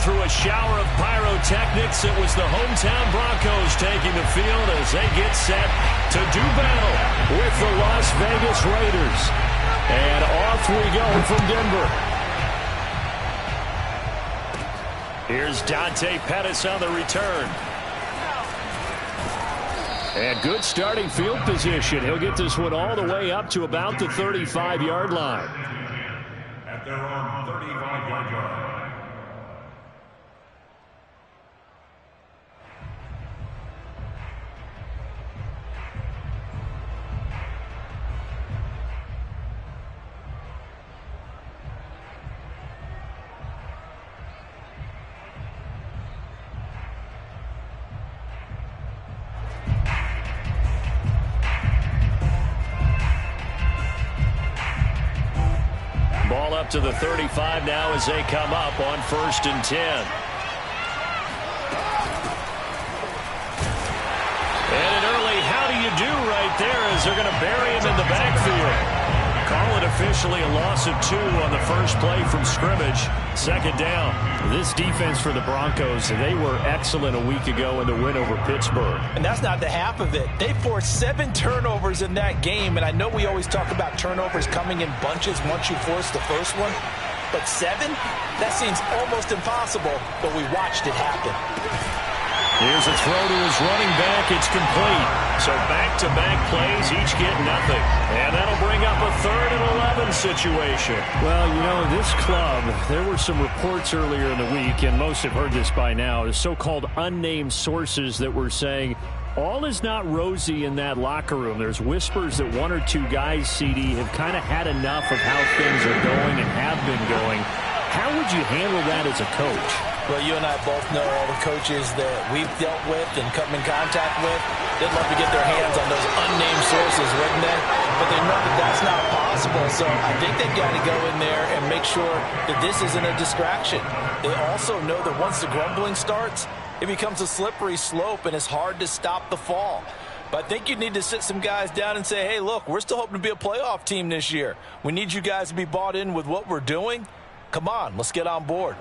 through a shower of pyrotechnics. It was the hometown Broncos taking the field as they get set to do battle with the Las Vegas Raiders. And off we go from Denver. Here's Dante Pettis on the return. And good starting field position. He'll get this one all the way up to about the 35-yard line. At their own 35-yard line. Ball up to the 35 now as they come up on 1st and 10. And an early how do you do right there as they're going to bury him in the backfield. Call it officially a loss of 2 on the first play from scrimmage. 2nd down. This defense for the Broncos, they were excellent a week ago in the win over Pittsburgh. And that's not the half of it. They forced 7 turnovers in that game, and I know we always talk about turnovers coming in bunches once you force the first one, but 7? That seems almost impossible, but we watched it happen. Here's a throw to his running back. It's complete. So back-to-back plays, each get nothing. And that'll bring up a 3rd and 11 situation. Well, you know, this club, there were some reports earlier in the week, and most have heard this by now, the so-called unnamed sources that were saying all is not rosy in that locker room. There's whispers that 1 or 2 guys, CD, have kind of had enough of how things are going and have been going. How would you handle that as a coach? Well, you and I both know all the coaches that we've dealt with and come in contact with. They'd love to get their hands on those unnamed sources, wouldn't they? But they know that that's not possible. So I think they've got to go in there and make sure that this isn't a distraction. They also know that once the grumbling starts, it becomes a slippery slope and it's hard to stop the fall. But I think you need to sit some guys down and say, hey, look, we're still hoping to be a playoff team this year. We need you guys to be bought in with what we're doing. Come on, let's get on board.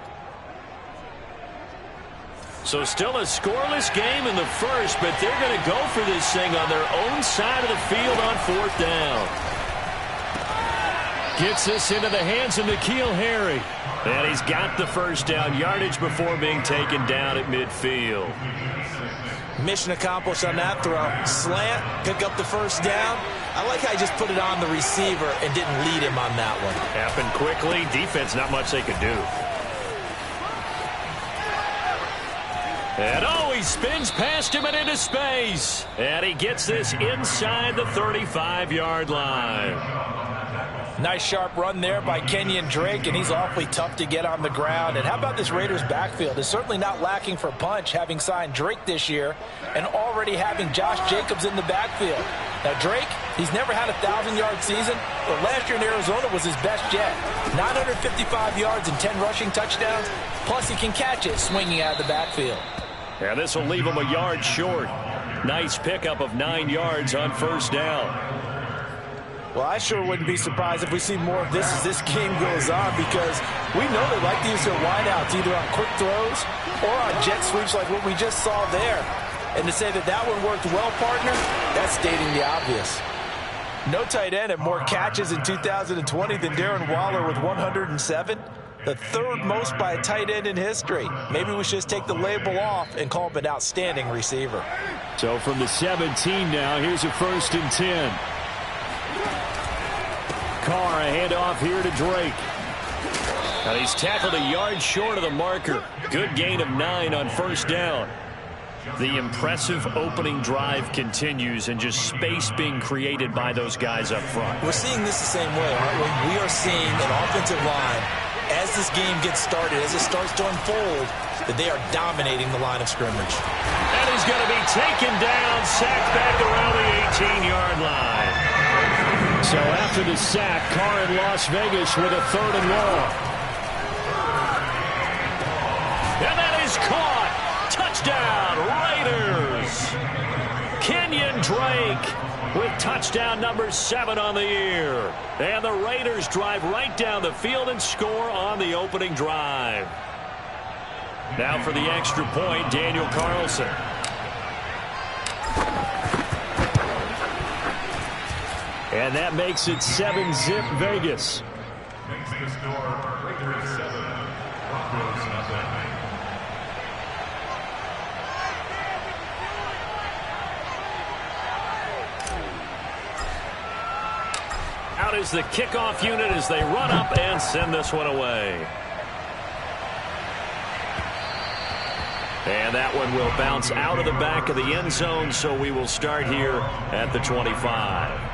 So still a scoreless game in the first, but they're going to go for this thing on their own side of the field on 4th down. Gets this into the hands of N'Keal Harry. And he's got the first down yardage before being taken down at midfield. Mission accomplished on that throw. Slant, pick up the first down. I like how he just put it on the receiver and didn't lead him on that one. Happened quickly. Defense, not much they could do. And he spins past him and into space. And he gets this inside the 35-yard line. Nice sharp run there by Kenyon Drake, and he's awfully tough to get on the ground. And how about this Raiders backfield? It's certainly not lacking for punch, having signed Drake this year and already having Josh Jacobs in the backfield. Now, Drake, he's never had a 1,000-yard season, but last year in Arizona was his best yet. 955 yards and 10 rushing touchdowns, plus he can catch it swinging out of the backfield. Yeah, this will leave him a yard short. Nice pickup of 9 yards on 1st down. Well, I sure wouldn't be surprised if we see more of this as this game goes on, because we know they like to use their wideouts either on quick throws or on jet sweeps like what we just saw there. And to say that that one worked well, partner, that's stating the obvious. No tight end had more catches in 2020 than Darren Waller with 107. The 3rd most by a tight end in history. Maybe we should just take the label off and call him an outstanding receiver. So from the 17 now, here's a 1st and 10. Carr, a handoff here to Drake. Now he's tackled a yard short of the marker. Good gain of 9 on 1st down. The impressive opening drive continues, and just space being created by those guys up front. We're seeing this the same way, aren't we? We are seeing an offensive line, as this game gets started, as it starts to unfold, that they are dominating the line of scrimmage. And he's going to be taken down, sacked back around the 18-yard line. So after the sack, Carr in Las Vegas with a 3rd and long. And that is caught. Touchdown, Raiders. Kenyon Drake with touchdown number 7 on the year. And the Raiders drive right down the field and score on the opening drive. Now for the extra point, Daniel Carlson. And that makes it 7-zip Vegas. Makes the score Raiders 7, Broncos nothing. Out is the kickoff unit as they run up and send this one away. And that one will bounce out of the back of the end zone, so we will start here at the 25.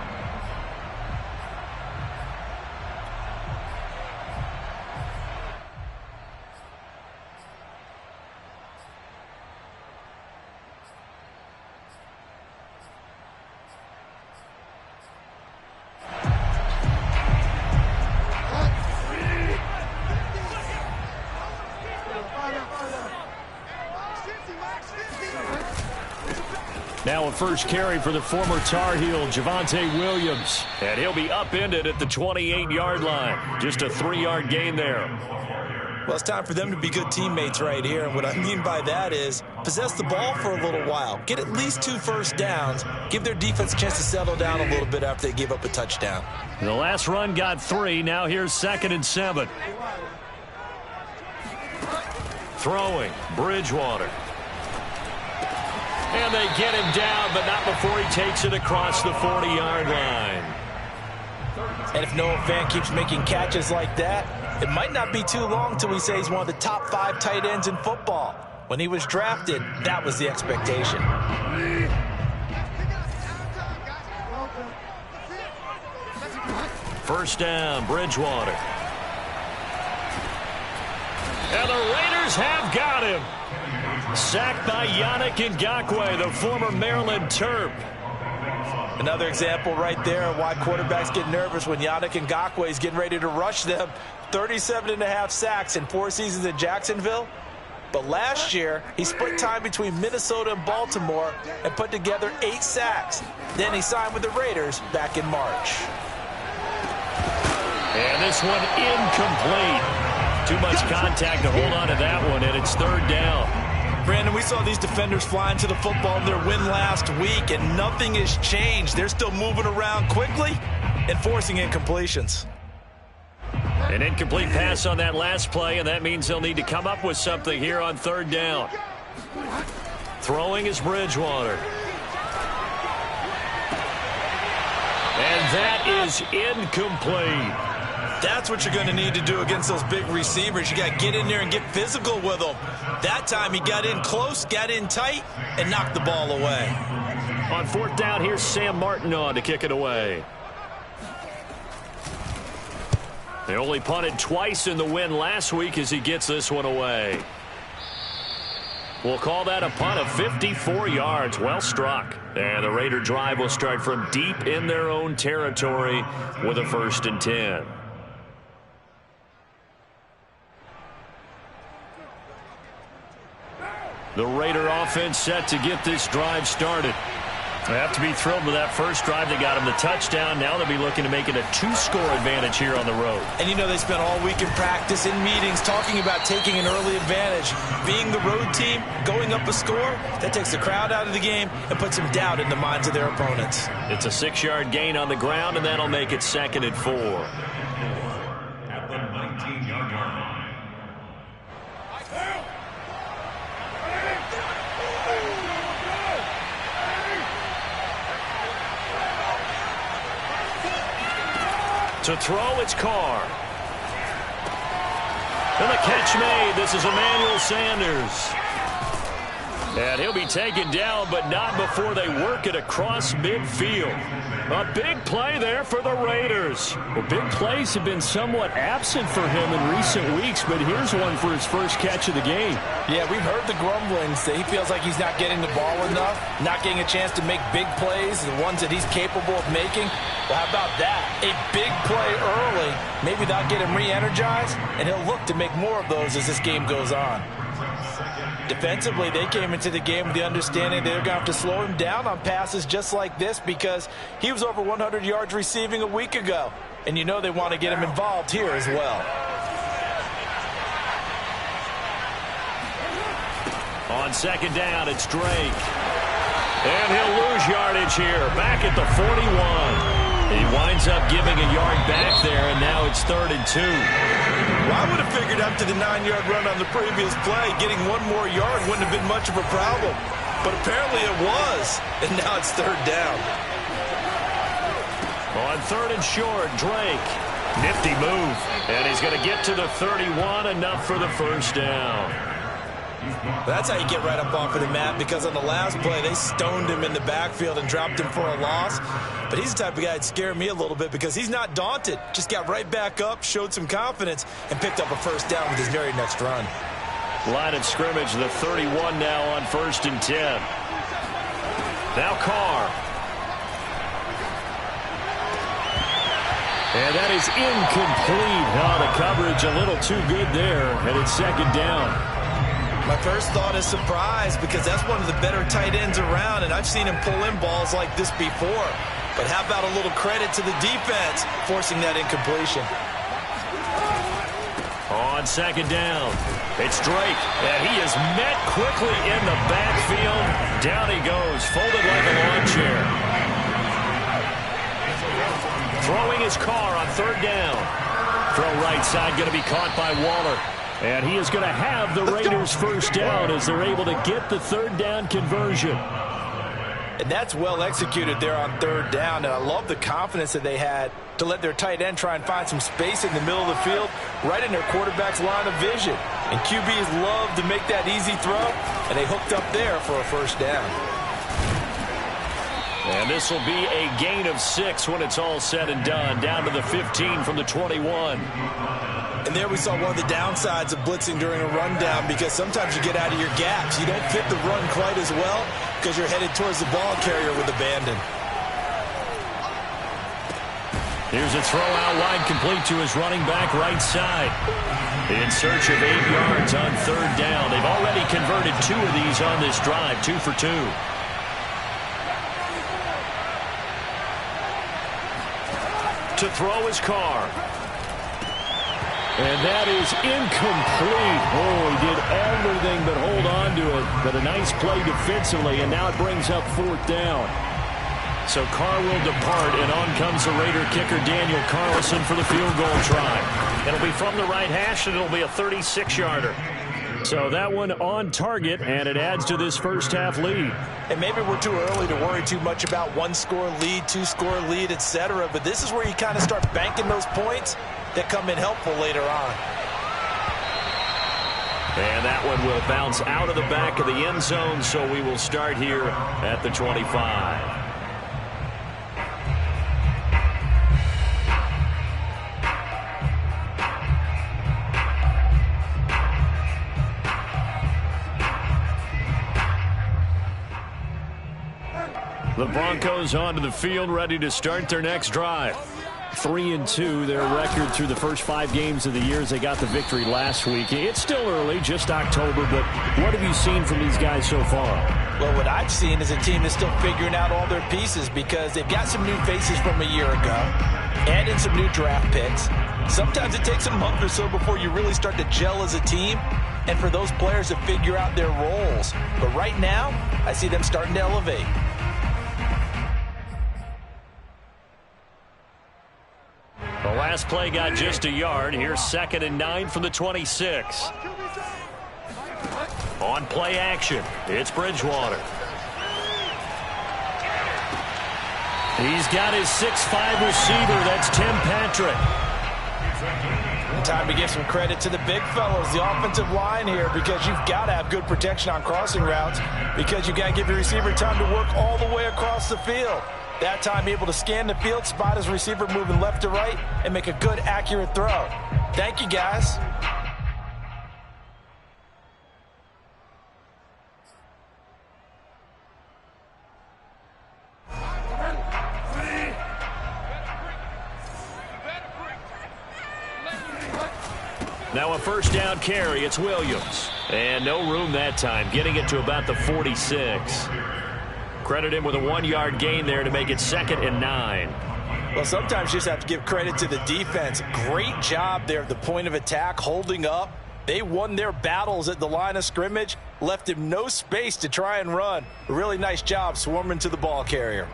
Now a first carry for the former Tar Heel, Javonte Williams. And he'll be upended at the 28-yard line. Just a 3-yard gain there. Well, it's time for them to be good teammates right here. And what I mean by that is possess the ball for a little while. Get at least 2 first downs. Give their defense a chance to settle down a little bit after they give up a touchdown. The last run got 3. Now here's 2nd and 7. Throwing, Bridgewater. And they get him down, but not before he takes it across the 40-yard line. And if Noah Fant keeps making catches like that, it might not be too long till we say he's one of the top 5 tight ends in football. When he was drafted, that was the expectation. First down, Bridgewater. And the Raiders have got him. Sacked by Yannick Ngakoue, the former Maryland Terp. Another example right there of why quarterbacks get nervous when Yannick Ngakoue is getting ready to rush them. 37.5 sacks in 4 seasons in Jacksonville. But last year, he split time between Minnesota and Baltimore and put together 8 sacks. Then he signed with the Raiders back in March. And this one incomplete. Too much contact to hold on to that one, and it's 3rd down. Brandon, we saw these defenders flying to the football in their win last week, and nothing has changed. They're still moving around quickly and forcing incompletions. An incomplete pass on that last play, and that means they'll need to come up with something here on 3rd down. Throwing is Bridgewater. And that is incomplete. That's what you're going to need to do against those big receivers. You got to get in there and get physical with them. That time he got in close, got in tight, and knocked the ball away. On 4th down, here's Sam Martin on to kick it away. They only punted twice in the win last week as he gets this one away. We'll call that a punt of 54 yards. Well struck. And the Raider drive will start from deep in their own territory with a 1st and 10. The Raider offense set to get this drive started. They have to be thrilled with that first drive. They got them the touchdown. Now they'll be looking to make it a 2-score advantage here on the road. And you know they spent all week in practice, in meetings, talking about taking an early advantage. Being the road team, going up a score, that takes the crowd out of the game and puts some doubt in the minds of their opponents. It's a 6-yard gain on the ground, and that'll make it 2nd and 4. At the 19-yard line. To throw, it's Carr. And the catch made. This is Emmanuel Sanders. And he'll be taken down, but not before they work it across midfield. A big play there for the Raiders. Well, big plays have been somewhat absent for him in recent weeks, but here's one for his first catch of the game. Yeah, we've heard the grumblings that he feels like he's not getting the ball enough, not getting a chance to make big plays, the ones that he's capable of making. Well, how about that? A big play early. Maybe that'll get him re-energized, and he'll look to make more of those as this game goes on. Defensively, they came into the game with the understanding they're going to have to slow him down on passes just like this because he was over 100 yards receiving a week ago. And you know they want to get him involved here as well. On second down, it's Drake. And he'll lose yardage here, back at the 41. He winds up giving a yard back there, and now it's 3rd and 2. Well, I would have figured after the 9-yard run on the previous play, getting one more yard wouldn't have been much of a problem. But apparently it was, and now it's 3rd down. On 3rd and short, Drake. Nifty move, and he's going to get to the 31, enough for the first down. That's how you get right up off of the mat, because on the last play, they stoned him in the backfield and dropped him for a loss. But he's the type of guy that scared me a little bit because he's not daunted. Just got right back up, showed some confidence, and picked up a first down with his very next run. Line of scrimmage, the 31 now on 1st and 10. Now Carr. And that is incomplete. Oh, the coverage a little too good there, and it's 2nd down. My first thought is surprise, because that's one of the better tight ends around, and I've seen him pull in balls like this before. But how about a little credit to the defense forcing that incompletion? On 2nd down, it's Drake, and he is met quickly in the backfield. Down he goes, folded like a lawn chair. Throwing his Carr on 3rd down. Throw right side, going to be caught by Waller. And he is going to have the Raiders' first down as they're able to get the 3rd down conversion. And that's well executed there on 3rd down. And I love the confidence that they had to let their tight end try and find some space in the middle of the field, right in their quarterback's line of vision. And QBs love to make that easy throw, and they hooked up there for a first down. And this will be a gain of 6 when it's all said and done, down to the 15 from the 21. And there we saw one of the downsides of blitzing during a rundown, because sometimes you get out of your gaps. You don't fit the run quite as well because you're headed towards the ball carrier with abandon. Here's a throw out wide, complete to his running back right side. In search of 8 yards on 3rd down. They've already converted 2 of these on this drive, 2 for 2. To throw his Carr. And that is incomplete. Oh, he did everything but hold on to it. But a nice play defensively, and now it brings up 4th down. So Carr will depart, and on comes the Raider kicker, Daniel Carlson, for the field goal try. It'll be from the right hash, and it'll be a 36-yarder. So that one on target, and it adds to this first half lead. And maybe we're too early to worry too much about 1-score lead, 2-score lead, etc. But this is where you kind of start banking those points that come in helpful later on. And that one will bounce out of the back of the end zone, so we will start here at the 25. The Broncos onto the field, ready to start their next drive. 3-2, their record through the first 5 games of the year as they got the victory last week. It's still early, just October, but what have you seen from these guys so far? Well, what I've seen is a team that's still figuring out all their pieces, because they've got some new faces from a year ago, and in some new draft picks. Sometimes it takes a month or so before you really start to gel as a team, and for those players to figure out their roles. But right now, I see them starting to elevate. The last play got just a yard. Here's 2nd and 9 from the 26. On play action, it's Bridgewater. He's got his 6'5" receiver. That's Tim Patrick. Time to give some credit to the big fellows, the offensive line here, because you've got to have good protection on crossing routes, because you've got to give your receiver time to work all the way across the field. That time able to scan the field, spot his receiver moving left to right, and make a good, accurate throw. Thank you, guys. Now a first down carry. It's Williams. And no room that time, getting it to about the 46. Credit him with a 1-yard gain there to make it 2nd and 9. Well, sometimes you just have to give credit to the defense. Great job there at the point of attack, holding up, They won their battles at the line of scrimmage, left him no space to try and run. A really nice job swarming to the ball carrier.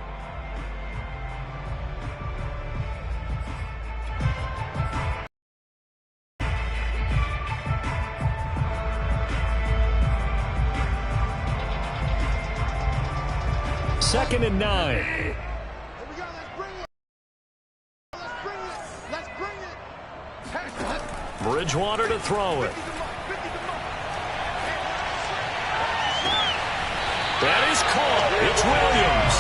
Second and 9. Here we go. Let's bring it. Let's bring it. Let's bring it. Bridgewater to throw it. That is caught. It's Williams.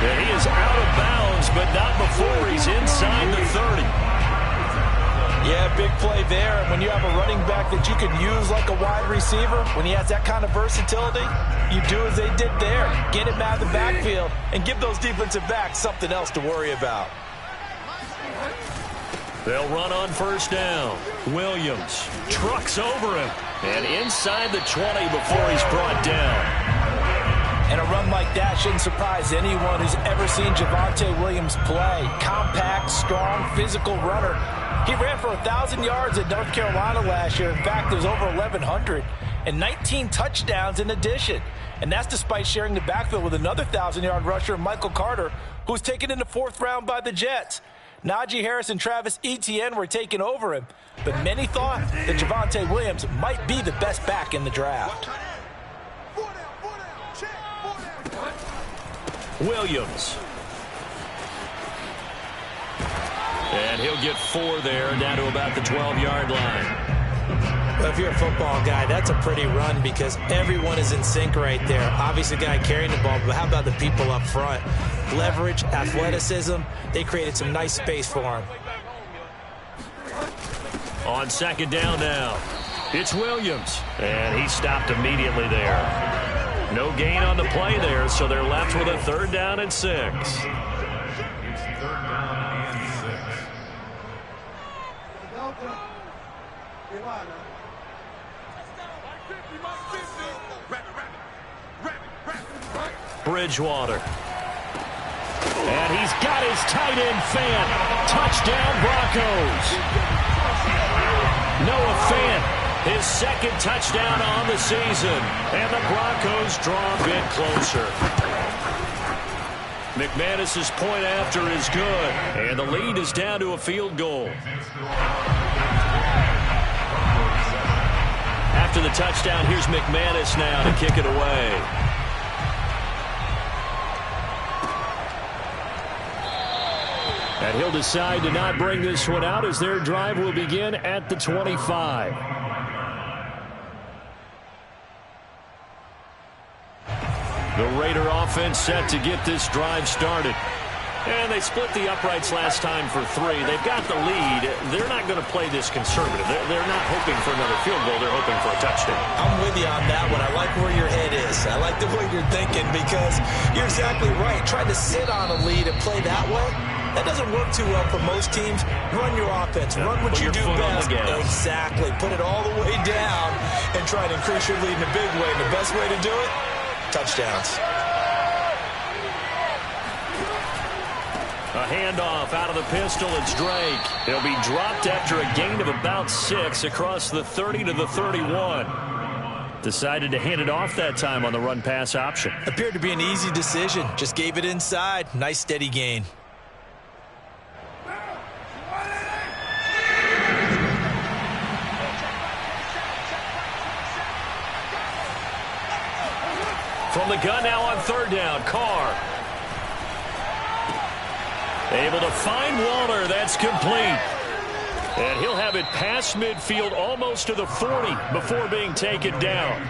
And he is out of bounds, but not before he's inside the 30. Yeah, big play there. And when you have a running back that you can use like a wide receiver, when he has that kind of versatility, you do as they did there. Get him out of the backfield and give those defensive backs something else to worry about. They'll run on first down. Williams trucks over him. And inside the 20 before he's brought down. And a run like that shouldn't surprise anyone who's ever seen Javonte Williams play. Compact, strong, physical runner. He ran for 1,000 yards at North Carolina last year. In fact, there's over 1,100 and 19 touchdowns in addition. And that's despite sharing the backfield with another 1,000-yard rusher, Michael Carter, who was taken in the 4th round by the Jets. Najee Harris and Travis Etienne were taking over him, but many thought that Javonte Williams might be the best back in the draft. Williams. And he'll get 4 there, down to about the 12-yard line. Well, if you're a football guy, that's a pretty run because everyone is in sync right there. Obviously, the guy carrying the ball, but how about the people up front? Leverage, athleticism, they created some nice space for him. On second down now, it's Williams. And he stopped immediately there. No gain on the play there, so they're left with a 3rd down and 6. It's 3rd down and 6. Bridgewater. And he's got his tight end fan. Touchdown Broncos. Noah Fant, his 2nd touchdown on the season. And the Broncos draw a bit closer. McManus's point after is good. And the lead is down to a field goal. After the touchdown, here's McManus now to kick it away. And he'll decide to not bring this one out as their drive will begin at the 25. The Raider offense set to get this drive started. And they split the uprights last time for 3. They've got the lead. They're not going to play this conservative. They're not hoping for another field goal. They're hoping for a touchdown. I'm with you on that one. I like where your head is. I like the way you're thinking because you're exactly right. Trying to sit on a lead and play that way, that doesn't work too well for most teams. Run your offense. Run what you do best. Exactly. Put it all the way down and try to increase your lead in a big way. And the best way to do it, touchdowns. A handoff out of the pistol. It's Drake. He'll be dropped after a gain of about 6 across the 30 to the 31. Decided to hand it off that time on the run-pass option. Appeared to be an easy decision. Just gave it inside. Nice steady gain. From the gun now on 3rd down, Carr. Able to find Waller. That's complete. And he'll have it past midfield almost to the 40 before being taken down.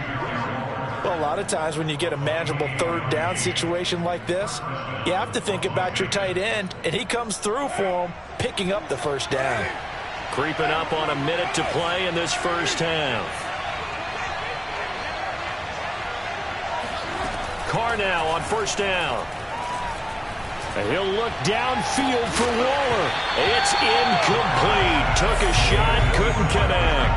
Well, a lot of times when you get a manageable 3rd down situation like this, you have to think about your tight end, and he comes through for him, picking up the 1st down. Creeping up on a minute to play in this first half. Carr now on 1st down. And he'll look downfield for Waller. It's incomplete. Took a shot, couldn't connect.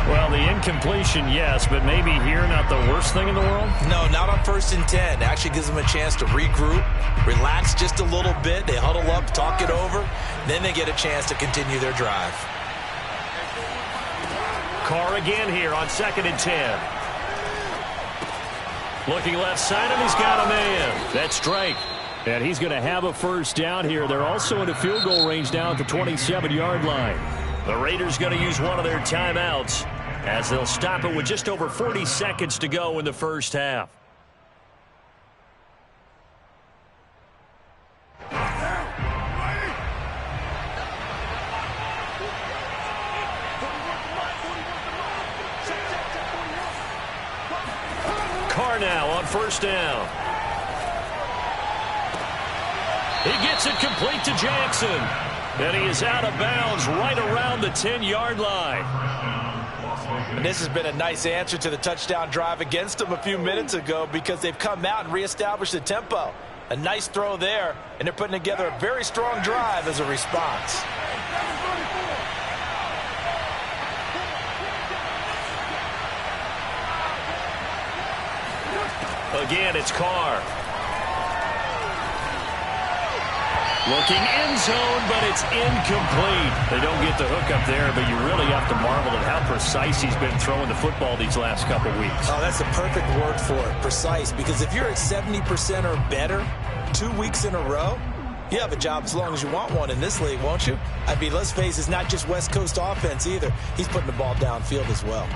Well, the incompletion, yes, but maybe here not the worst thing in the world? No, not on 1st and 10. Actually gives them a chance to regroup, relax just a little bit. They huddle up, talk it over. Then they get a chance to continue their drive. Carr again here on 2nd and 10. Looking left side, and he's got a man. That's Drake. And he's going to have a first down here. They're also into field goal range now at the 27-yard line. The Raiders going to use one of their timeouts as they'll stop it with just over 40 seconds to go in the first half. Carr now on first down. He gets it complete to Jackson. And he is out of bounds right around the 10-yard line. And this has been a nice answer to the touchdown drive against them a few minutes ago because they've come out and reestablished the tempo. A nice throw there, and they're putting together a very strong drive as a response. Again, it's Carr. Looking end zone, but it's incomplete. They don't get the hook up there, but you really have to marvel at how precise he's been throwing the football these last couple weeks. Oh, that's the perfect word for it, precise, because if you're at 70% or better 2 weeks in a row, you have a job as long as you want one in this league, won't you? I mean, let's face it, it's not just West Coast offense either. He's putting the ball downfield as well.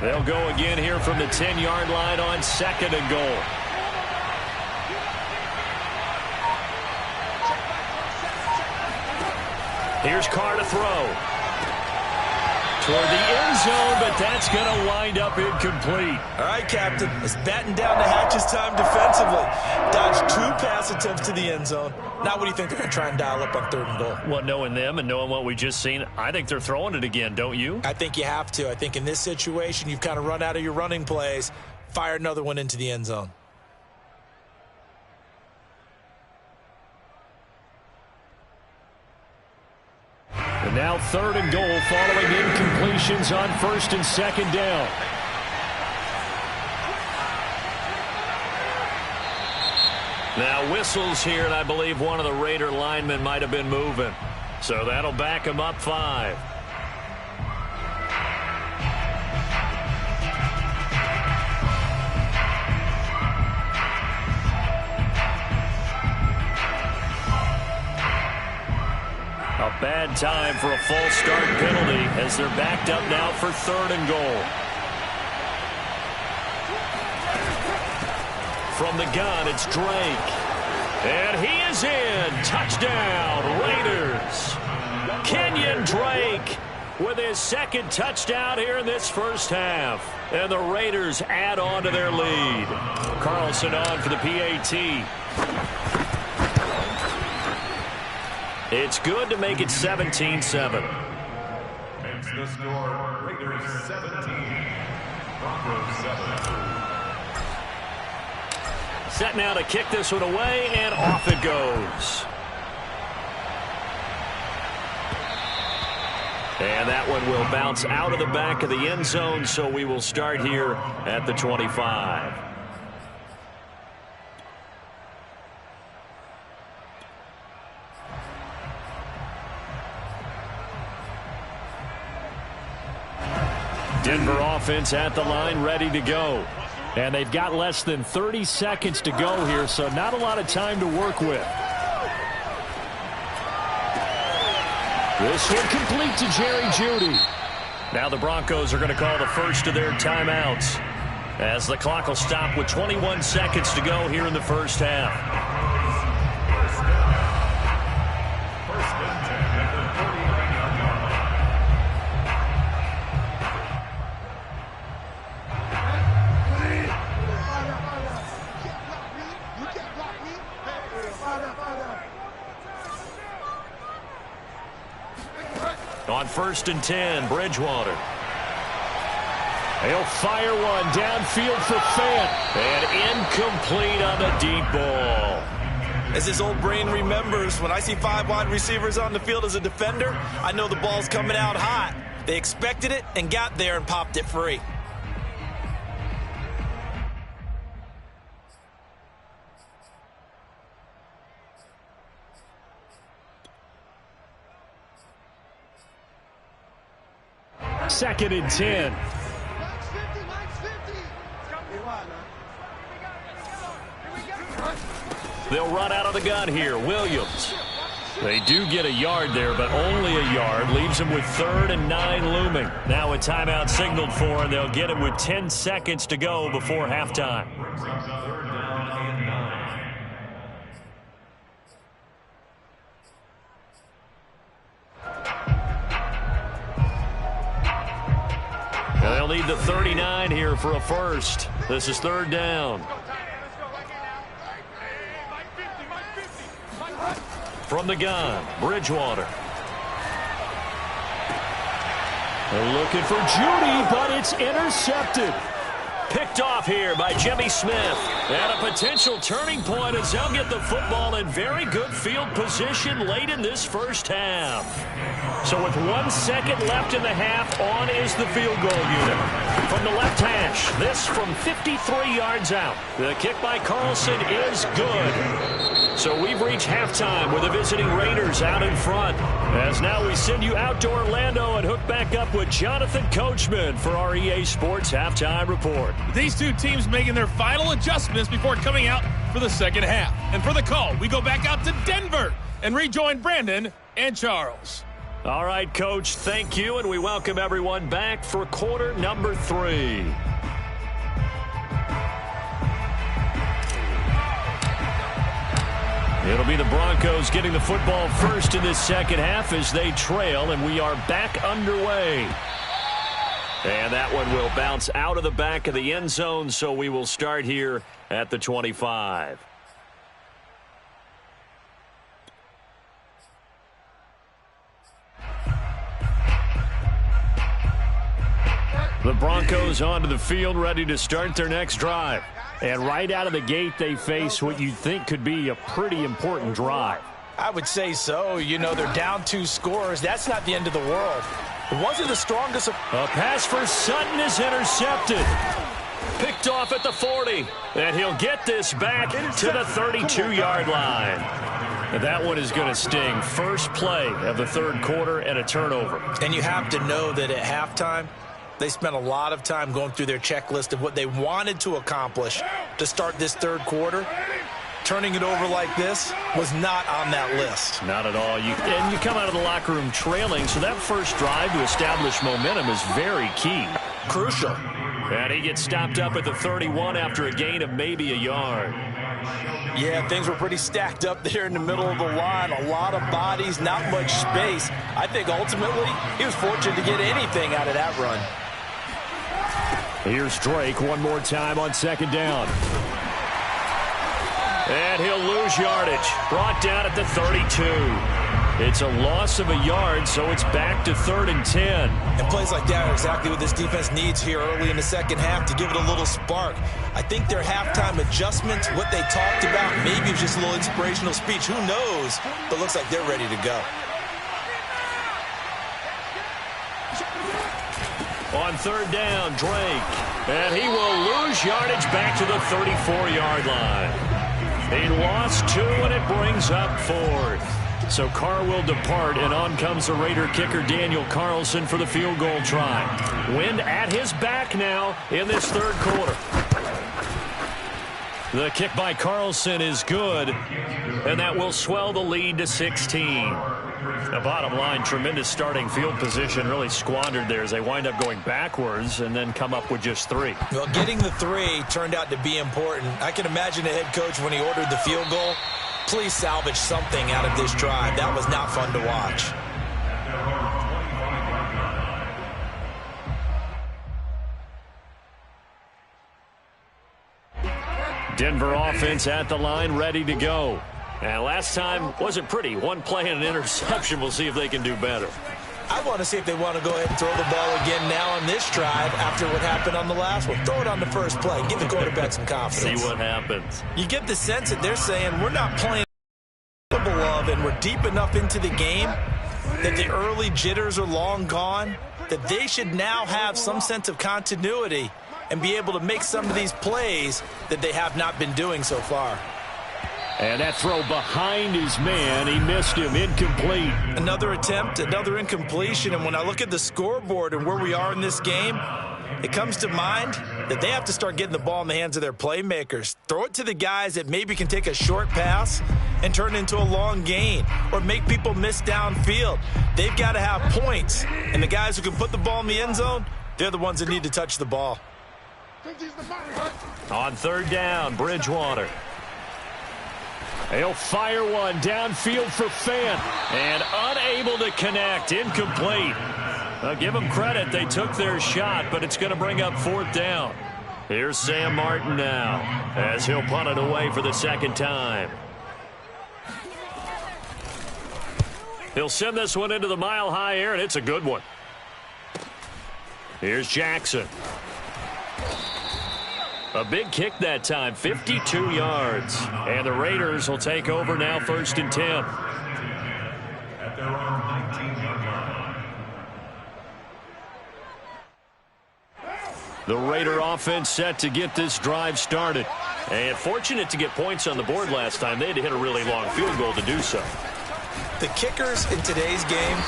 They'll go again here from the 10-yard line on 2nd and goal. Here's Carr to throw. Toward the end zone, but that's going to wind up incomplete. All right, Captain. It's batten down the hatches time defensively. Dodged 2 pass attempts to the end zone. Now what do you think they're going to try and dial up on 3rd and goal? Well, knowing them and knowing what we just seen, I think they're throwing it again, don't you? I think you have to. I think in this situation, you've kind of run out of your running plays. Fire another one into the end zone. And now 3rd and goal following incompletions on 1st and 2nd down. Now whistles here, and I believe one of the Raider linemen might have been moving. So that'll back him up 5. A bad time for a false start penalty as they're backed up now for 3rd and goal. From the gun, it's Drake. And he is in. Touchdown, Raiders. Kenyon Drake with his 2nd touchdown here in this first half. And the Raiders add on to their lead. Carlson on for the PAT. It's good to make it 17-7. Makes the score Raiders 17, Broncos 7. Set now to kick this one away, and off it goes. And that one will bounce out of the back of the end zone, so we will start here at the 25. Denver offense at the line, ready to go. And they've got less than 30 seconds to go here, so not a lot of time to work with. This one complete to Jerry Jeudy. Now the Broncos are going to call the first of their timeouts as the clock will stop with 21 seconds to go here in the first half. On 1st and 10, Bridgewater. He'll fire one downfield for Fant. And incomplete on the deep ball. As his old brain remembers, when I see 5 wide receivers on the field as a defender, I know the ball's coming out hot. They expected it and got there and popped it free. 2nd and 10. Max 50, Max 50. They'll run out of the gun here. Williams. They do get a yard there, but only a yard. Leaves them with 3rd and 9 looming. Now a timeout signaled for, and they'll get it with 10 seconds to go before halftime. They'll need the 39 here for a first. This is 3rd down. From the gun, Bridgewater. They're looking for Judy, but it's intercepted. Picked off here by Jimmy Smith. And a potential turning point as they'll get the football in very good field position late in this first half. So with 1 second left in the half, on is the field goal unit. From the left hash, this from 53 yards out. The kick by Carlson is good. So we've reached halftime with the visiting Raiders out in front. As now we send you out to Orlando and hook back up with Jonathan Coachman for our EA Sports Halftime Report. These two teams making their final adjustments before coming out for the second half. And for the call, we go back out to Denver and rejoin Brandon and Charles. All right, Coach, thank you, and we welcome everyone back for quarter number 3. It'll be the Broncos getting the football first in this second half as they trail, and we are back underway. And that one will bounce out of the back of the end zone, so we will start here at the 25. The Broncos onto the field, ready to start their next drive. And right out of the gate, they face what you'd think could be a pretty important drive. I would say so. You know, they're down 2 scores. That's not the end of the world. It wasn't the strongest. A pass for Sutton is intercepted. Picked off at the 40. And he'll get this back to the 32-yard line. And that one is going to sting. First play of the 3rd quarter and a turnover. And you have to know that at halftime, they spent a lot of time going through their checklist of what they wanted to accomplish to start this 3rd quarter. Turning it over like this was not on that list. Not at all. And you come out of the locker room trailing, so that first drive to establish momentum is very key. Crucial. And he gets stopped up at the 31 after a gain of maybe a yard. Yeah, things were pretty stacked up there in the middle of the line. A lot of bodies, not much space. I think ultimately he was fortunate to get anything out of that run. Here's Drake one more time on 2nd down. And he'll lose yardage. Brought down at the 32. It's a loss of a yard, so it's back to 3rd and 10. And plays like that are exactly what this defense needs here early in the second half to give it a little spark. I think their halftime adjustments, what they talked about, maybe it was just a little inspirational speech. Who knows? But looks like they're ready to go. On 3rd down, Drake. And he will lose yardage back to the 34-yard line. He lost 2, and it brings up 4th. So Carr will depart, and on comes the Raider kicker Daniel Carlson for the field goal try. Wind at his back now in this 3rd quarter. The kick by Carlson is good, and that will swell the lead to 16. The bottom line, tremendous starting field position, really squandered there as they wind up going backwards and then come up with just 3. Well, getting the 3 turned out to be important. I can imagine the head coach when he ordered the field goal. Please salvage something out of this drive. That was not fun to watch. Denver offense at the line, ready to go. And last time wasn't pretty. 1 play and an interception. We'll see if they can do better. I want to see if they want to go ahead and throw the ball again now on this drive after what happened on the last one. Throw it on the first play. Give the quarterback some confidence. See what happens. You get the sense that they're saying we're not playing of, and we're deep enough into the game that the early jitters are long gone, that they should now have some sense of continuity and be able to make some of these plays that they have not been doing so far. And that throw behind his man, he missed him, incomplete. Another attempt, another incompletion, and when I look at the scoreboard and where we are in this game, it comes to mind that they have to start getting the ball in the hands of their playmakers. Throw it to the guys that maybe can take a short pass and turn it into a long gain or make people miss downfield. They've got to have points, and the guys who can put the ball in the end zone, they're the ones that need to touch the ball. On third down, Bridgewater. He'll fire one downfield for Fant, and unable to connect, incomplete. I'll give them credit, they took their shot, but it's going to bring up fourth down. Here's Sam Martin now, as he'll punt it away for the second time. He'll send this one into the mile-high air, and it's a good one. Here's Jackson. A big kick that time, 52 yards. And the Raiders will take over now, 1st and 10. At their own 19-yard line. The Raider offense set to get this drive started. And fortunate to get points on the board last time. They had to hit a really long field goal to do so. The kickers in today's game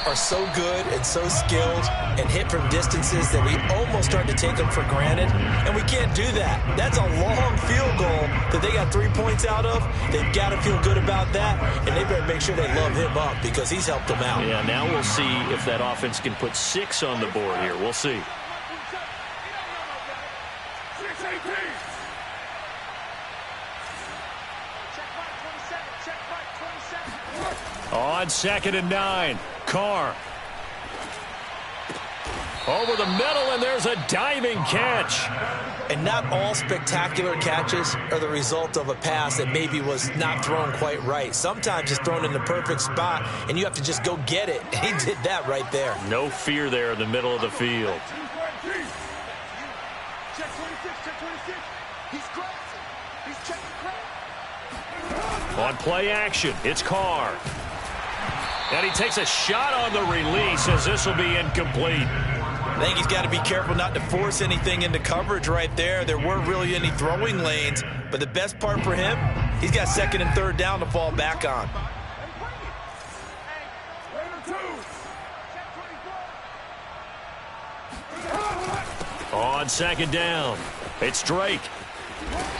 are so good and so skilled and hit from distances that we almost start to take them for granted, and we can't do that. That's a long field goal that they got 3 points out of. They've got to feel good about that, and they better make sure they love him up because he's helped them out. Yeah, now we'll see if that offense can put 6 on the board here. We'll see. On 2nd and 9, Carr. Over the middle, and there's a diving catch. And not all spectacular catches are the result of a pass that maybe was not thrown quite right. Sometimes it's thrown in the perfect spot, and you have to just go get it. He did that right there. No fear there in the middle of the field. Check 26, check 26. He's crossing. He's checking crack. On play action, it's Carr. And he takes a shot on the release as this will be incomplete. I think he's got to be careful not to force anything into coverage right there. There weren't really any throwing lanes, but the best part for him, he's got 2nd and 3rd down to fall back on. On 2nd down, it's Drake.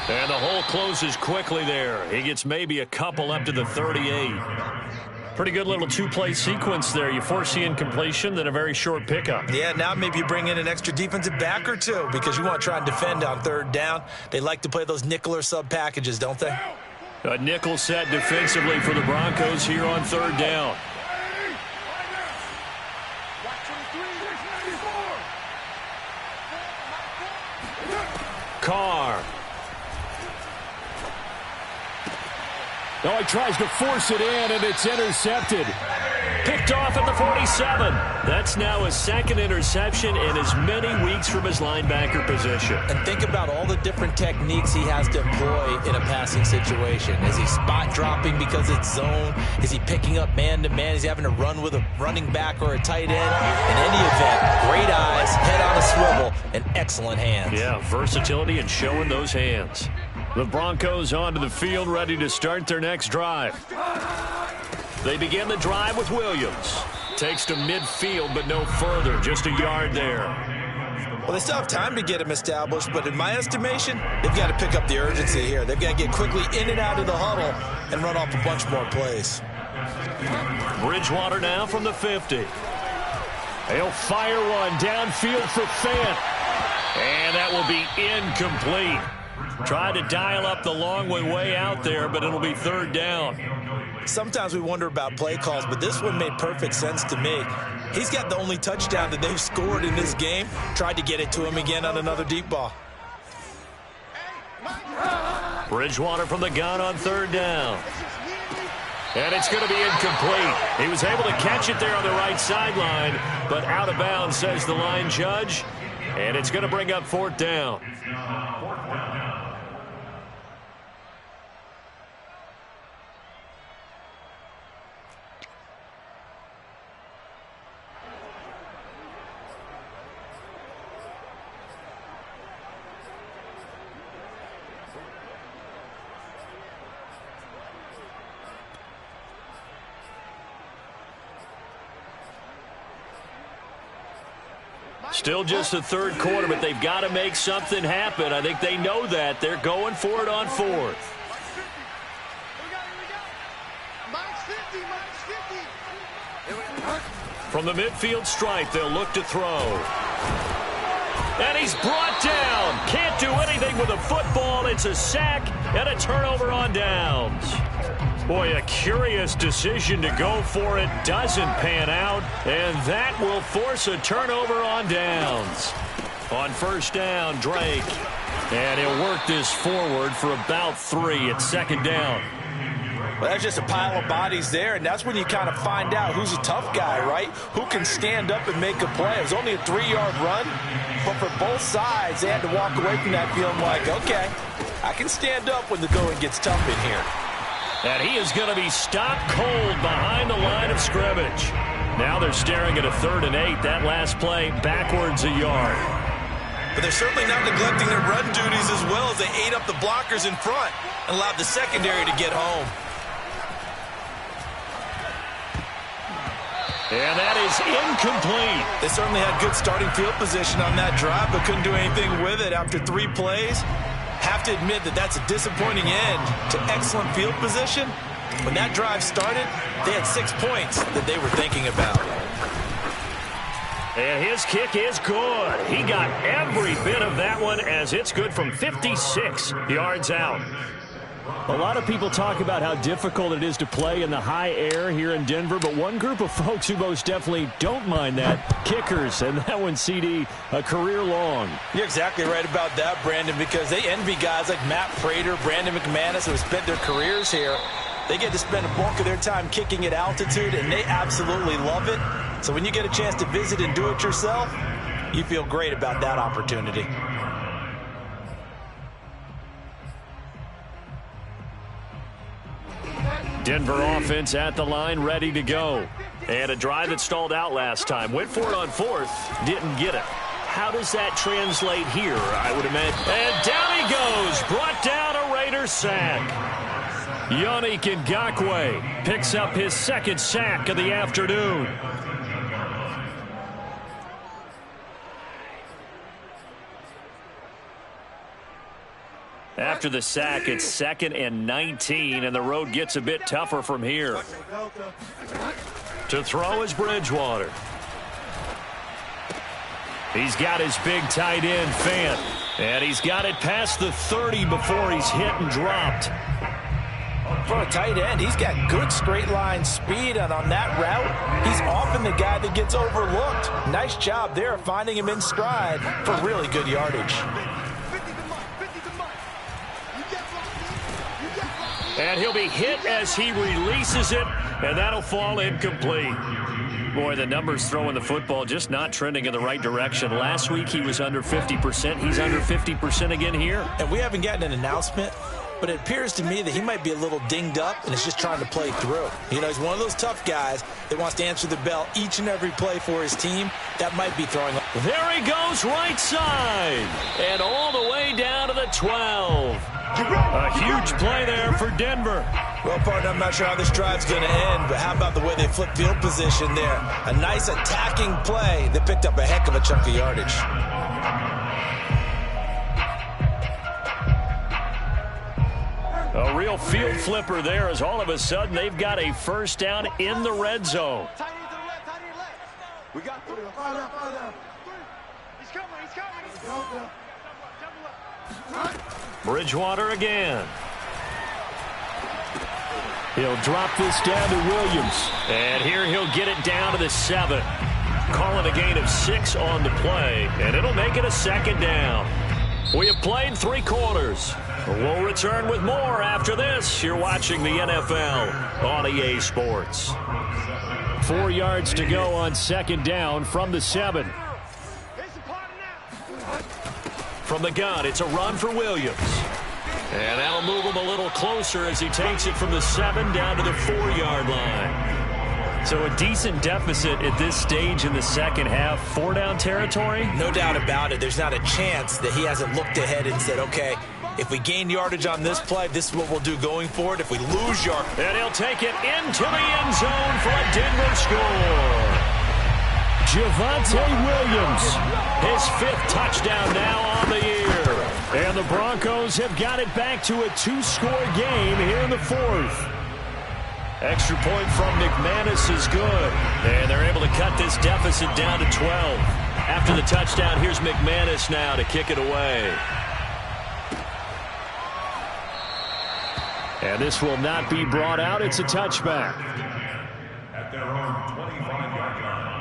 And the hole closes quickly there. He gets maybe a couple up to the 38. Pretty good little 2-play sequence there. You force the incompletion, then a very short pickup. Yeah, now maybe you bring in an extra defensive back or two because you want to try and defend on 3rd down. They like to play those nickel or sub packages, don't they? A nickel set defensively for the Broncos here on 3rd down. Carr. Oh, he tries to force it in, and it's intercepted. Picked off at the 47. That's now his 2nd interception in as many weeks from his linebacker position. And think about all the different techniques he has to employ in a passing situation. Is he spot dropping because it's zone? Is he picking up man-to-man? Is he having to run with a running back or a tight end? In any event, great eyes, head on a swivel, and excellent hands. Yeah, versatility and showing those hands. The Broncos onto the field, ready to start their next drive. They begin the drive with Williams. Takes to midfield, but no further. Just a yard there. Well, they still have time to get him established, but in my estimation, they've got to pick up the urgency here. They've got to get quickly in and out of the huddle and run off a bunch more plays. Bridgewater now from the 50. He'll fire one downfield for Fant. And that will be incomplete. Tried to dial up the long way out there, but it'll be 3rd down. Sometimes we wonder about play calls, but this one made perfect sense to me. He's got the only touchdown that they've scored in this game. Tried to get it to him again on another deep ball. Bridgewater from the gun on 3rd down. And it's going to be incomplete. He was able to catch it there on the right sideline, but out of bounds, says the line judge. And it's going to bring up 4th down. Still just the third quarter, but they've got to make something happen. I think they know that. They're going for it on fourth. From the midfield stripe, they'll look to throw. And he's brought down. Can't do anything with a football. It's a sack and a turnover on downs. Boy, a curious decision to go for it. Doesn't pan out. And that will force a turnover on downs. On first down, Drake. And he'll work this forward for about 3 at second down. Well, that's just a pile of bodies there, and that's when you kind of find out who's a tough guy, right? Who can stand up and make a play. It was only a 3-yard run, but for both sides, they had to walk away from that feeling like, okay, I can stand up when the going gets tough in here. And he is going to be stopped cold behind the line of scrimmage. Now they're staring at a 3rd and 8. That last play backwards a yard. But they're certainly not neglecting their run duties as well as they ate up the blockers in front and allowed the secondary to get home. And that is incomplete. They certainly had good starting field position on that drive, but couldn't do anything with it after 3 plays. Have to admit that that's a disappointing end to excellent field position. When that drive started, they had 6 points that they were thinking about. And his kick is good. He got every bit of that one as it's good from 56 yards out. A lot of people talk about how difficult it is to play in the high air here in Denver, but one group of folks who most definitely don't mind that, kickers, and that one, CD, a career long. You're exactly right about that, Brandon, because they envy guys like Matt Prater, Brandon McManus, who have spent their careers here. They get to spend a bulk of their time kicking at altitude, and they absolutely love it. So when you get a chance to visit and do it yourself, you feel great about that opportunity. Denver offense at the line, ready to go. And a drive that stalled out last time. Went for it on 4th, didn't get it. How does that translate here, I would imagine? And down he goes, brought down a Raider sack. Yannick Ngakoue picks up his 2nd sack of the afternoon. After the sack, it's 2nd and 19, and the road gets a bit tougher from here. To throw is Bridgewater. He's got his big tight end, Fant, and he's got it past the 30 before he's hit and dropped. For a tight end, he's got good straight line speed, and on that route, he's often the guy that gets overlooked. Nice job there of finding him in stride for really good yardage. And he'll be hit as he releases it, and that'll fall incomplete. Boy, the numbers throwing the football just not trending in the right direction. Last week he was under 50%. He's under 50% again here. And we haven't gotten an announcement, but it appears to me that he might be a little dinged up and is just trying to play through. You know, he's one of those tough guys that wants to answer the bell each and every play for his team. That might be throwing. There he goes, right side, and all the way down to the 12. A huge play there for Denver. Well, partner, I'm not sure how this drive's going to end, but how about the way they flip field position there? A nice attacking play that picked up a heck of a chunk of yardage. A real field flipper there as all of a sudden they've got a first down in the red zone. We got 3. He's coming. Bridgewater again. He'll drop this down to Williams. And here he'll get it down to the 7. Calling a gain of 6 on the play, and it'll make it a 2nd down. We have played 3 quarters. We'll return with more after this. You're watching the NFL on EA Sports. 4 yards to go on 2nd down from the 7. From the gun, it's a run for Williams. And that'll move him a little closer as he takes it from the 7 down to the 4-yard line. So a decent deficit at this stage in the second half. 4-down territory? No doubt about it. There's not a chance that he hasn't looked ahead and said, okay, if we gain yardage on this play, this is what we'll do going forward. If we lose yard. And he'll take it into the end zone for a Denver score. Javonte Williams. His 5th touchdown now on the year. And the Broncos have got it back to a 2-score game here in the 4th. Extra point from McManus is good. And they're able to cut this deficit down to 12. After the touchdown, here's McManus now to kick it away. And this will not be brought out. It's a touchback. At their own 25-yard line.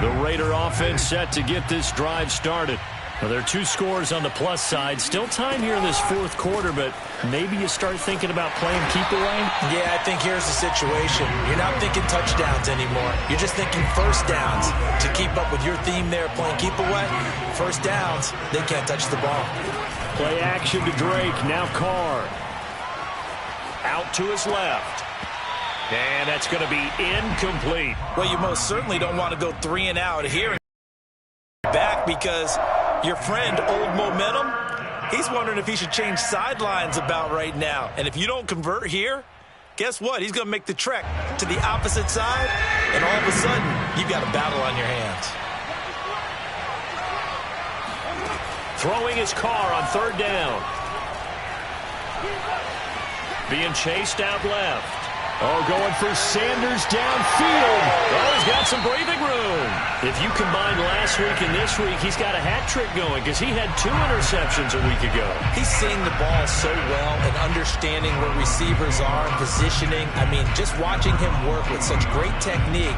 The Raider offense set to get this drive started. Well, there are 2 scores on the plus side. Still time here in this 4th quarter, but maybe you start thinking about playing keep away? Yeah, I think here's the situation. You're not thinking touchdowns anymore. You're just thinking first downs. To keep up with your theme there, playing keep away, first downs, they can't touch the ball. Play action to Drake. Now Carr. Out to his left. And that's going to be incomplete. Well, you most certainly don't want to go 3 and out here back because your friend, Old Momentum, he's wondering if he should change sidelines about right now. And if you don't convert here, guess what? He's going to make the trek to the opposite side, and all of a sudden, you've got a battle on your hands. Throwing his Carr on 3rd down. Being chased out left. Oh, going for Sanders downfield. Oh, he's got some breathing room. If you combine last week and this week, he's got a hat trick going because he had 2 interceptions a week ago. He's seeing the ball so well and understanding where receivers are and positioning. I mean, just watching him work with such great technique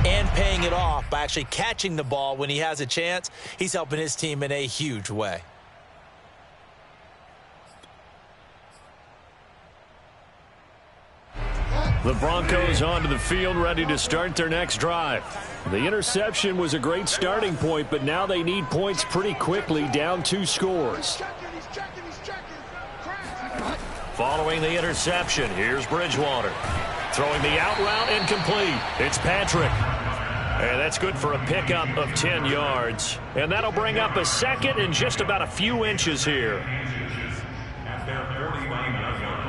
and paying it off by actually catching the ball when he has a chance, he's helping his team in a huge way. The Broncos onto the field, ready to start their next drive. The interception was a great starting point, but now they need points pretty quickly, down 2 scores. Following the interception, here's Bridgewater. Throwing the out route incomplete. It's Patrick. And that's good for a pickup of 10 yards. And that'll bring up a 2nd and just about a few inches here. At their 49-yard line.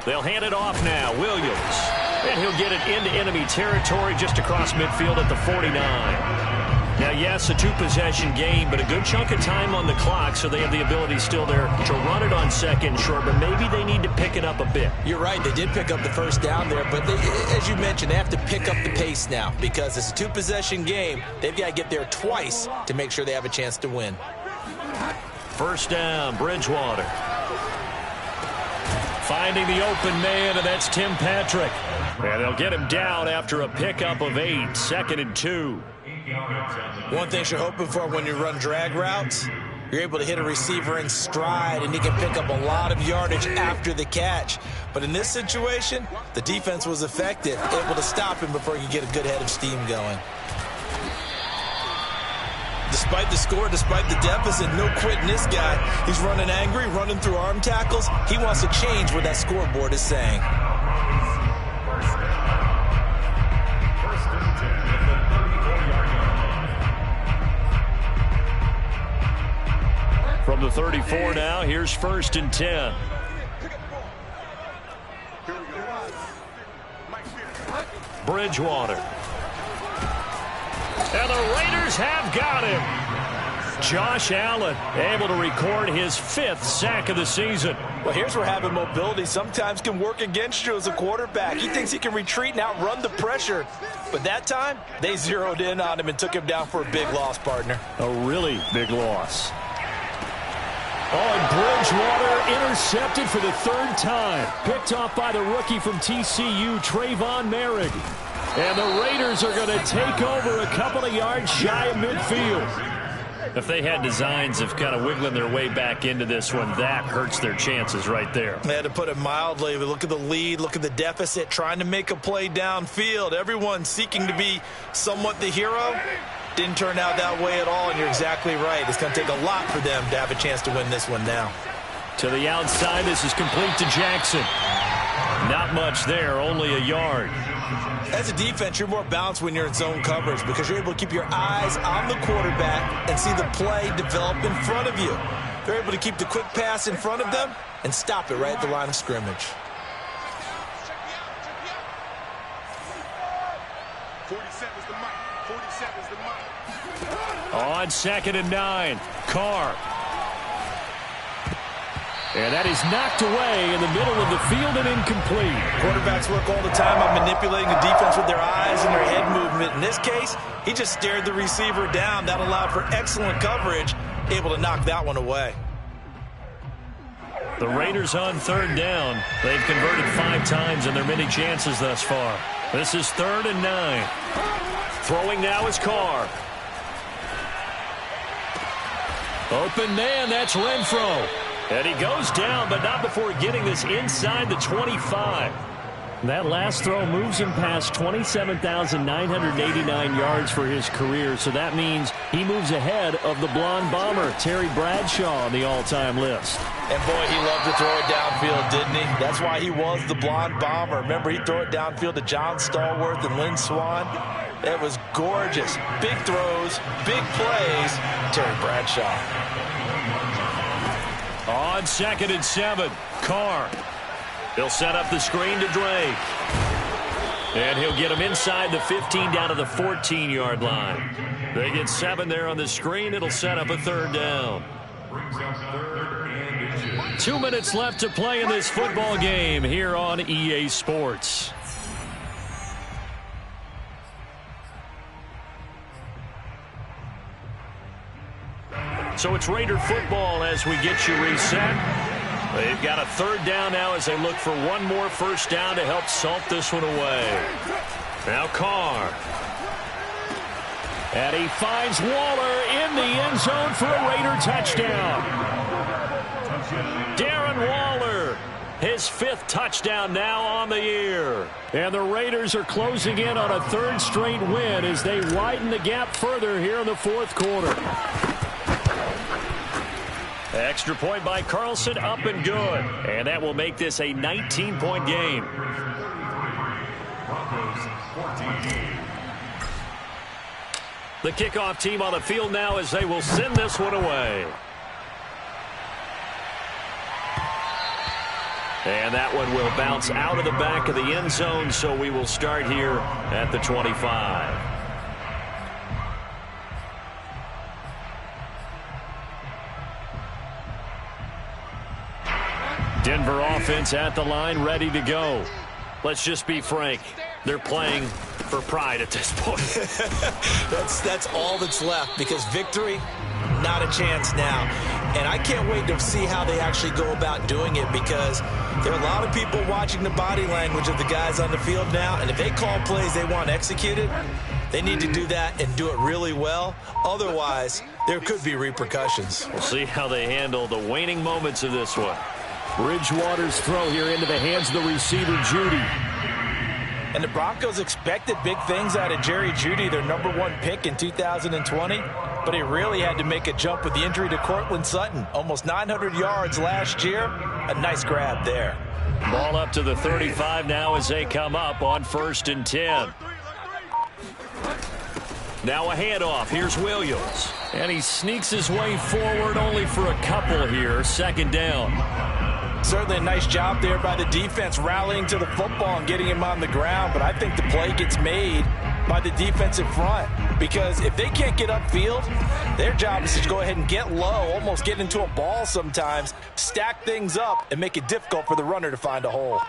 They'll hand it off now. Williams. And he'll get it into enemy territory just across midfield at the 49. Now, yes, a 2-possession game, but a good chunk of time on the clock, so they have the ability still there to run it on 2nd short, but maybe they need to pick it up a bit. You're right. They did pick up the first down there, but as you mentioned, they have to pick up the pace now because it's a 2-possession game. They've got to get there twice to make sure they have a chance to win. First down, Bridgewater. Finding the open man, and that's Tim Patrick. And they'll get him down after a pickup of 8, 2nd and 2. One thing you're hoping for when you run drag routes, you're able to hit a receiver in stride, and he can pick up a lot of yardage after the catch. But in this situation, the defense was effective, able to stop him before he could get a good head of steam going. Despite the score, despite the deficit, no quitting this guy. He's running angry, running through arm tackles. He wants to change what that scoreboard is saying. First and 10 at the 34-yard line. From the 34 now, here's 1st and 10. Bridgewater. And the Raiders have got him. Josh Allen able to record his 5th sack of the season. Well, here's where having mobility sometimes can work against you as a quarterback. He thinks he can retreat and outrun the pressure. But that time, they zeroed in on him and took him down for a big loss, partner. A really big loss. Oh, and Bridgewater intercepted for the 3rd time. Picked off by the rookie from TCU, Trayvon Merrick. And the Raiders are going to take over a couple of yards shy of midfield. If they had designs of kind of wiggling their way back into this one, that hurts their chances right there. They had to put it mildly. But look at the lead, look at the deficit, trying to make a play downfield. Everyone seeking to be somewhat the hero. Didn't turn out that way at all, and you're exactly right. It's going to take a lot for them to have a chance to win this one now. To the outside, this is complete to Jackson. Not much there, only a yard. As a defense, you're more balanced when you're in zone coverage because you're able to keep your eyes on the quarterback and see the play develop in front of you. They're able to keep the quick pass in front of them and stop it right at the line of scrimmage. 47's the mic. 47's the mic. On 2nd and 9, Carr. And that is knocked away in the middle of the field and incomplete. Quarterbacks work all the time on manipulating the defense with their eyes and their head movement. In this case, he just stared the receiver down. That allowed for excellent coverage, able to knock that one away. The Raiders on 3rd down. They've converted 5 times in their many chances thus far. This is 3rd and 9. Throwing now is Carr. Open man, that's Renfro. And he goes down, but not before getting this inside the 25. That last throw moves him past 27,989 yards for his career, so that means he moves ahead of the blonde bomber, Terry Bradshaw, on the all-time list. And boy, he loved to throw it downfield, didn't he? That's why he was the blonde bomber. Remember, he'd throw it downfield to John Stallworth and Lynn Swann. It was gorgeous. Big throws, big plays. Terry Bradshaw. On 2nd and 7, Carr. He'll set up the screen to Drake. And he'll get him inside the 15 down to the 14-yard line. They get 7 there on the screen. It'll set up a 3rd down. 2 minutes left to play in this football game here on EA Sports. So it's Raider football as we get you reset. They've got a 3rd down now as they look for one more 1st down to help salt this one away. Now Carr. And he finds Waller in the end zone for a Raider touchdown. Darren Waller, his 5th touchdown now on the year. And the Raiders are closing in on a 3rd straight win as they widen the gap further here in the 4th quarter. Extra point by Carlson, up and good. And that will make this a 19-point game. The kickoff team on the field now as they will send this one away. And that one will bounce out of the back of the end zone, so we will start here at the 25. Denver offense at the line, ready to go. Let's just be frank. They're playing for pride at this point. That's all that's left because victory, not a chance now. And I can't wait to see how they actually go about doing it because there are a lot of people watching the body language of the guys on the field now. And if they call plays they want executed, they need to do that and do it really well. Otherwise, there could be repercussions. We'll see how they handle the waning moments of this one. Bridgewater's throw here into the hands of the receiver, Jeudy. And the Broncos expected big things out of Jerry Jeudy, their #1 pick in 2020. But he really had to make a jump with the injury to Cortland Sutton. Almost 900 yards last year. A nice grab there. Ball up to the 35 now as they come up on 1st and 10. Now a handoff. Here's Williams. And he sneaks his way forward only for a couple here. 2nd down. Certainly a nice job there by the defense rallying to the football and getting him on the ground. But I think the play gets made by the defensive front. Because if they can't get upfield, their job is to go ahead and get low, almost get into a ball sometimes, stack things up, and make it difficult for the runner to find a hole.